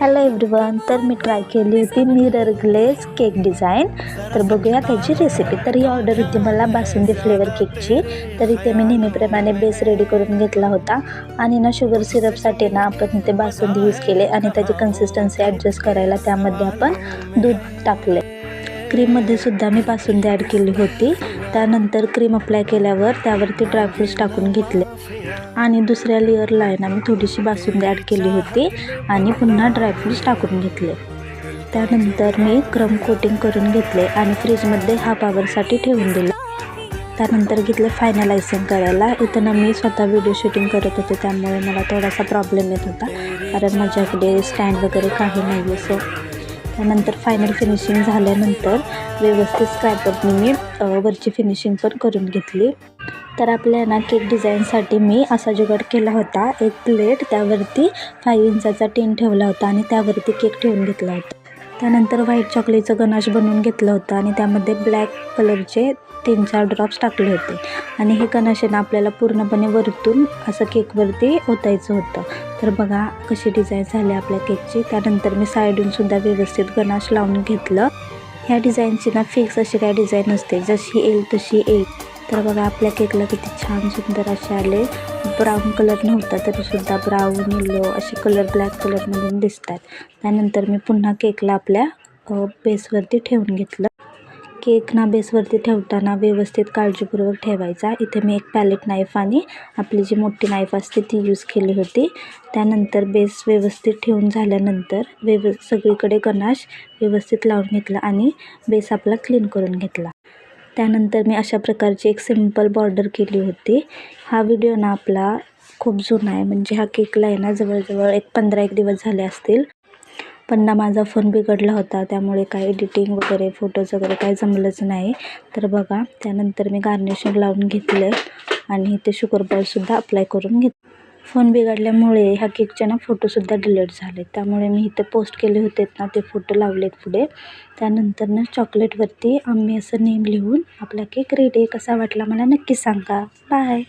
Hello everyone, तर मी try केली होती मिरर ग्लेज केक डिझाईन. तर बघूया त्याची रेसिपी. तर ही ऑर्डर होती मला बासुंदी फ्लेवर केकची. तर इथे मी नेहमीप्रमाणे बेस रेडी करून घेतला होता आणि ना शुगर सिरपसाठी ना आपण इथे बासुंदी यूज केले आणि त्याची कन्सिस्टन्सी ॲडजस्ट करायला त्यामध्ये आपण दूध टाकले. क्रीममध्ये सुद्धा मी बासुंदी ॲड केली होती. त्यानंतर क्रीम अप्लाय केल्यावर त्यावरती ड्रायफ्रूट्स टाकून घेतले आणि दुसऱ्या लेअरला आहे ना मी थोडीशी बासुंदी ॲड केली होती आणि पुन्हा ड्रायफ्रूट्स टाकून घेतले. त्यानंतर मी क्रम कोटिंग करून घेतले आणि फ्रीजमध्ये हाफ आवरसाठी ठेवून दिले. त्यानंतर घेतले फायनलायझिंग करायला. इथं ना मी स्वतः व्हिडिओ शूटिंग करत होते, त्यामुळे मला थोडासा प्रॉब्लेम येत होता कारण माझ्याकडे स्टँड वगैरे काही नाही आहे. सो त्यानंतर फायनल फिनिशिंग झाल्यानंतर व्यवस्थित स्क्रॅपरने मी वरची फिनिशिंग पण करून घेतली. तर आपल्या ना केक डिझाईनसाठी मी असा जुगाड केला होता. एक प्लेट, त्यावरती 5 इंचाचा टिन ठेवला होता आणि त्यावरती केक ठेवून घेतला होता. त्यानंतर व्हाईट चॉकलेटचं गनाश बनवून घेतलं होतं आणि त्यामध्ये ब्लॅक कलरचे 3-4 ड्रॉप्स टाकले होते आणि हे गनाश ना आपल्याला पूर्णपणे वरतून असं केकवरती ओतायचं होतं. तर बघा कशी डिझाईन झाली आपल्या केकची. त्यानंतर मी साईडूनसुद्धा व्यवस्थित गनाश लावून घेतलं. ह्या डिझाईनची ना फिक्स अशी काय डिझाईन नसते, जशी येईल तशी येईल. तर बघा आपल्या केकला किती छान सुंदर असे आले. ब्राऊन कलर नव्हता तरीसुद्धा ब्राऊन, येलो असे कलर ब्लॅक कलरमधून दिसतात. त्यानंतर मी पुन्हा केकला आपल्या बेसवरती ठेवून घेतलं. केक ना बेसवरती ठेवताना व्यवस्थित काळजीपूर्वक ठेवायचा. इथे मी एक पॅलेट नाईफ आणि आपली जी मोठी नाईफ असते ती यूज केली होती. त्यानंतर बेस व्यवस्थित ठेवून झाल्यानंतर सगळीकडे गनाश व्यवस्थित लावून घेतला आणि बेस आपला क्लीन करून घेतला. त्यानंतर मी अशा प्रकारची एक सिंपल बॉर्डर केली होती. हा व्हिडिओ ना आपला खूप जुना आहे, म्हणजे हा केकला आहे ना जवळजवळ 15-1 दिवस झाले असतील. पण ना माझा फोन बिघडला होता, त्यामुळे काही एडिटिंग वगैरे फोटोज वगैरे काही जमलंच नाही. तर बघा त्यानंतर मी गार्निशिंग लावून घेतलं आणि इथे शुगर बॉलसुद्धा अप्लाय करून घेतलं. फोन बिघडल्यामुळे ह्या केकचे ना फोटोसुद्धा डिलीट झाले, त्यामुळे मी इथे पोस्ट केले होते ना ते फोटो लावलेत पुढे. त्यानंतर ना चॉकलेटवरती आम्ही असं नेम लिहून आपला केक रेडी. कसा वाटला मला नक्की सांगा. बाय.